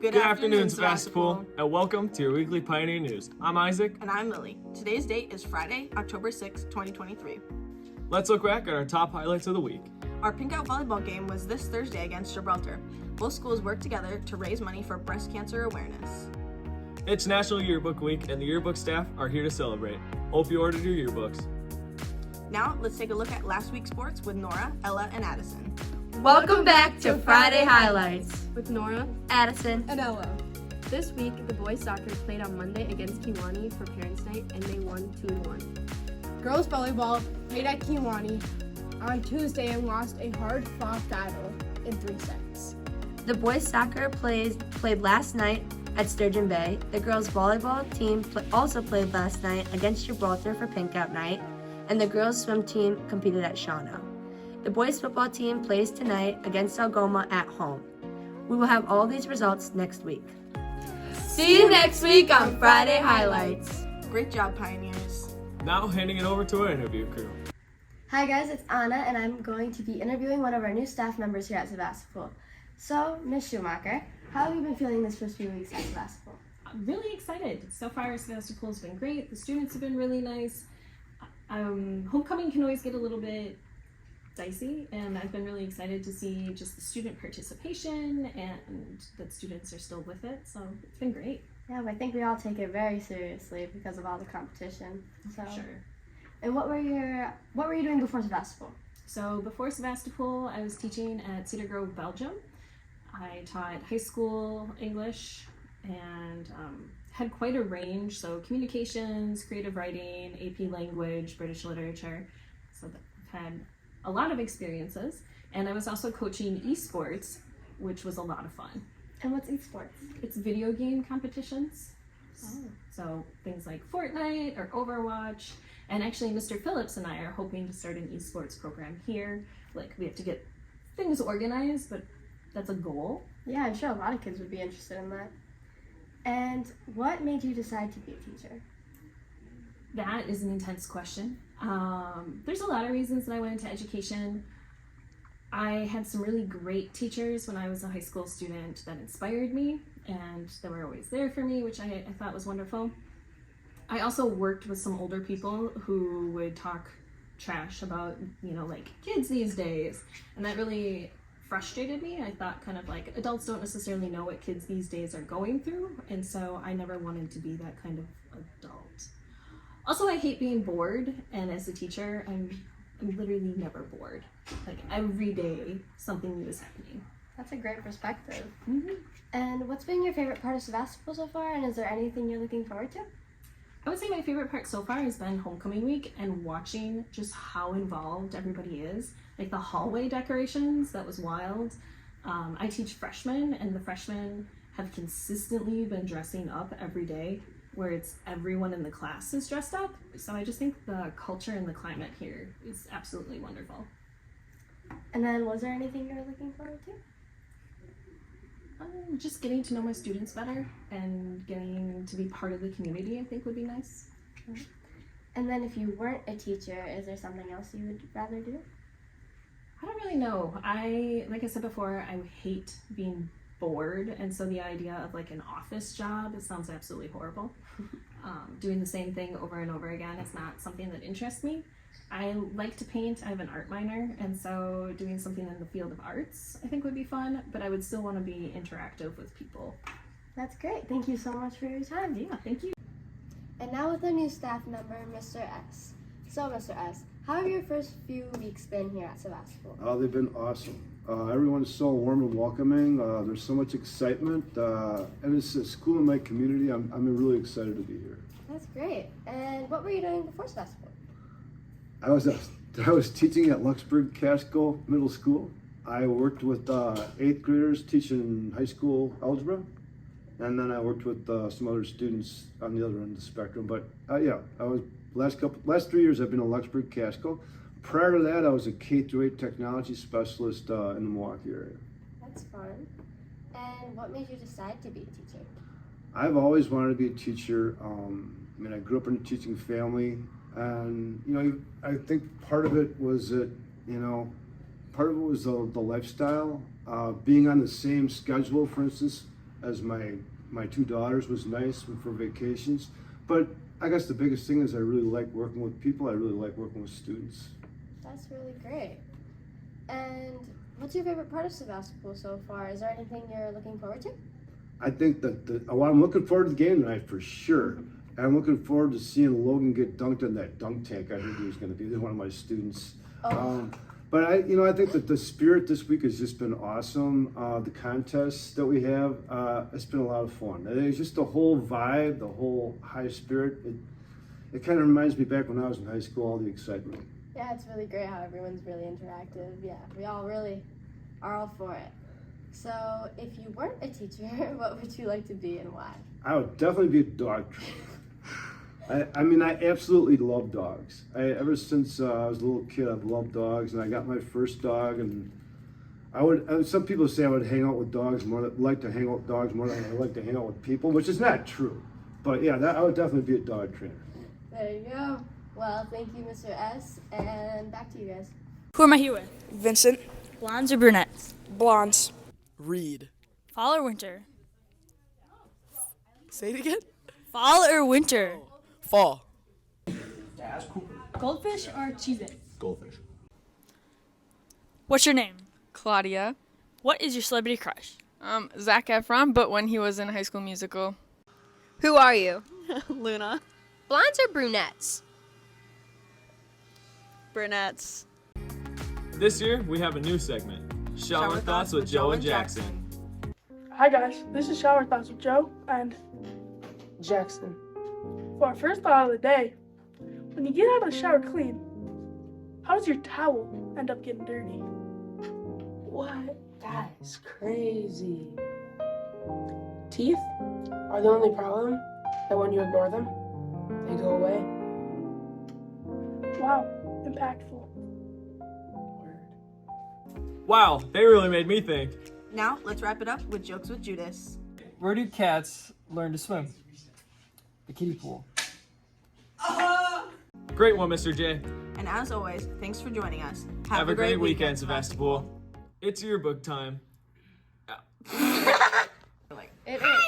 Good afternoon, Sebastopol, and welcome to your weekly Pioneer News. I'm Isaac. And I'm Lily. Today's date is Friday, October 6, 2023. Let's look back at our top highlights of the week. Our Pink Out volleyball game was this Thursday against Gibraltar. Both schools worked together to raise money for breast cancer awareness. It's National Yearbook Week, and the yearbook staff are here to celebrate. Hope you ordered your yearbooks. Now, let's take a look at last week's sports with Nora, Ella, and Addison. Welcome back to Friday Highlights with Nora, Addison, and Ella. This week, the boys soccer played on Monday against Kiwani for Parents' Night, and they won 2-1. Girls volleyball played at Kiwani on Tuesday and lost a hard-fought battle in 3 sets. The boys soccer played last night at Sturgeon Bay. The girls volleyball team also played last night against Gibraltar for Pink Out Night, and the girls swim team competed at Shawano. The boys football team plays tonight against Algoma at home. We will have all these results next week. See you next week on Friday Highlights. Great job, Pioneers. Now handing it over to our interview crew. Hi guys, it's Anna, and I'm going to be interviewing one of our new staff members here at Sebastopol. So, Miss Shoemacker, how have you been feeling this first few weeks at Sebastopol? I'm really excited. So far, Sebastopol's been great. The students have been really nice. Homecoming can always get a little bit dicey, and I've been really excited to see just the student participation and that students are still with it, so it's been great. Yeah, but I think we all take it very seriously because of all the competition. So. Sure. And what were you doing before Sebastopol? So before Sebastopol, I was teaching at Cedar Grove, Belgium. I taught high school English and had quite a range, so communications, creative writing, AP language, British literature. So I've had a lot of experiences, and I was also coaching esports, which was a lot of fun. And what's esports? It's video game competitions. So things like Fortnite or Overwatch, and actually Mr. Phillips and I are hoping to start an esports program here. Like, we have to get things organized, but that's a goal. Yeah, I'm sure a lot of kids would be interested in that. And what made you decide to be a teacher? That is an intense question. There's a lot of reasons that I went into education. I had some really great teachers when I was a high school student that inspired me, and they were always there for me, which I thought was wonderful. I also worked with some older people who would talk trash about, like kids these days, and that really frustrated me. I thought kind of like adults don't necessarily know what kids these days are going through, and so I never wanted to be that kind of adult. Also, I hate being bored, and as a teacher, I'm literally never bored. Like, every day, something new is happening. That's a great perspective. Mm-hmm. And what's been your favorite part of Sebastopol so far, and is there anything you're looking forward to? I would say my favorite part so far has been homecoming week and watching just how involved everybody is. Like the hallway decorations, that was wild. I teach freshmen, and the freshmen have consistently been dressing up every day, where it's everyone in the class is dressed up. So I just think the culture and the climate here is absolutely wonderful. And then was there anything you were looking forward to? Just getting to know my students better and getting to be part of the community, I think, would be nice. And then if you weren't a teacher, is there something else you would rather do? I don't really know. Like I said before, I hate being bored, and so the idea of like an office job, it sounds absolutely horrible. Doing the same thing over and over again is not something that interests me. I like to paint. I have an art minor, and so doing something in the field of arts I think would be fun, but I would still want to be interactive with people. That's great. Thank you so much for your time. Yeah, thank you. And now with our new staff member, Mr. S. So, Mr. S, how have your first few weeks been here at Sebastopol? They've been awesome. Everyone's so warm and welcoming. There's so much excitement, and it's a school in my community. I'm really excited to be here. That's great. And what were you doing before Sebastopol? I was teaching at Luxburg Casco Middle School. I worked with 8th graders teaching high school algebra, and then I worked with some other students on the other end of the spectrum. But I was last 3 years I've been at Luxburg Casco. Prior to that, I was a K-8 technology specialist in the Milwaukee area. That's fun. And what made you decide to be a teacher? I've always wanted to be a teacher. I grew up in a teaching family, and I think part of it was that part of it was the lifestyle, being on the same schedule. For instance, as my two daughters was nice for vacations. But I guess the biggest thing is I really like working with people. I really like working with students. That's really great. And what's your favorite part of Sebastopol so far? Is there anything you're looking forward to? I think that I'm looking forward to the game tonight for sure. And I'm looking forward to seeing Logan get dunked in that dunk tank. I heard he was going to be one of my students. But I think that the spirit this week has just been awesome. The contests that we have, it's been a lot of fun. I think it's just the whole vibe, the whole high spirit. It kind of reminds me back when I was in high school, all the excitement. Yeah, it's really great how everyone's really interactive. Yeah, we all really are all for it. So, if you weren't a teacher, what would you like to be and why? I would definitely be a dog trainer. I absolutely love dogs. Ever since I was a little kid, I've loved dogs, and I got my first dog, and some people say I would hang out with dogs like to hang out with dogs more than I like to hang out with people, which is not true. But yeah, I would definitely be a dog trainer. There you go. Well, thank you, Mr. S, and back to you guys. Who am I here with? Vincent. Blondes or brunettes? Blondes. Reed. Fall or winter? Say it again. Fall or winter? Fall. Goldfish or Cheez-It? Goldfish. What's your name? Claudia. What is your celebrity crush? Zac Efron, but when he was in High School Musical. Who are you? Luna. Blondes or brunettes? Brunettes. This year, we have a new segment, Shower Thoughts with Joe and Jackson. Hi guys, this is Shower Thoughts with Joe and Jackson. For our first thought of the day, when you get out of the shower clean, how does your towel end up getting dirty? What? That is crazy. Teeth are the only problem that when you ignore them, they go away. Wow, impactful. Wow, they really made me think. Now, let's wrap it up with Jokes with Judas. Where do cats learn to swim? The kiddie pool. Great one, Mr. J. And as always, thanks for joining us. Have a great weekend, Sebastopol. It's yearbook time. It is.